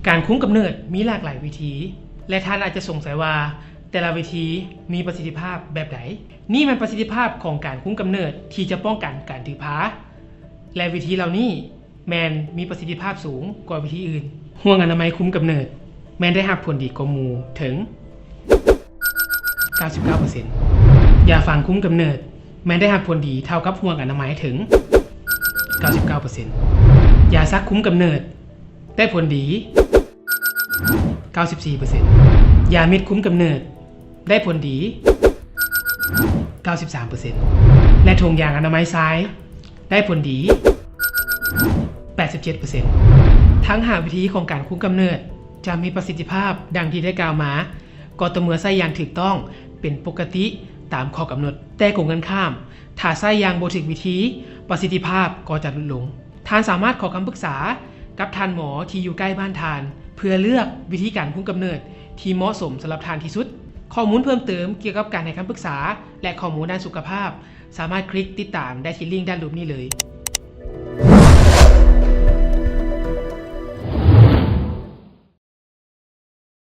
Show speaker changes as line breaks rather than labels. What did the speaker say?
การคุมกำเนิดมีหลากหลายวิธีและท่านอาจจะสงสัยว่าแต่ละวิธีมีประสิทธิภาพแบบไหนนี่มันประสิทธิภาพของการคุมกำเนิดที่จะป้องกันการถือผ้าและวิธีเหล่านี้แมนมีประสิทธิภาพสูงกว่าวิธีอื่นห่วงอนามัยคุมกำเนิดแมนได้รับผลดีกว่าหมู่ถึง 99% ยาฝังคุมกำเนิดแมนได้รับผลดีเท่ากับห่วงอนามัยถึง 99% ยาซักคุมกำเนิดได้ผลดี 94% ยาเม็ดคุมกำเนิดได้ผลดี 93% และถุงยางอนามัยซ้ายได้ผลดี 87% ทั้ง5วิธีของการคุมกำเนิดจะมีประสิทธิภาพดังที่ได้กล่าวมาก็ต่อเมื่อใช้อย่างถูกต้องเป็นปกติตามข้อกำหนดแต่กงกันข้ามถ้าใช้อย่างบ่ถูกวิธีประสิทธิภาพก็จะลดลงท่านสามารถขอคำปรึกษากับท่านหมอที่อยู่ใกล้บ้านท่านเพื่อเลือกวิธีการคุมกำเนิดที่เหมาะสมสำหรับท่านที่สุดข้อมูลเพิ่มเติมเกี่ยวกับการให้คำปรึกษาและข้อมูลด้านสุขภาพสามารถคลิกติดตามได้ที่ลิงก์ด้านรูปนี้เลย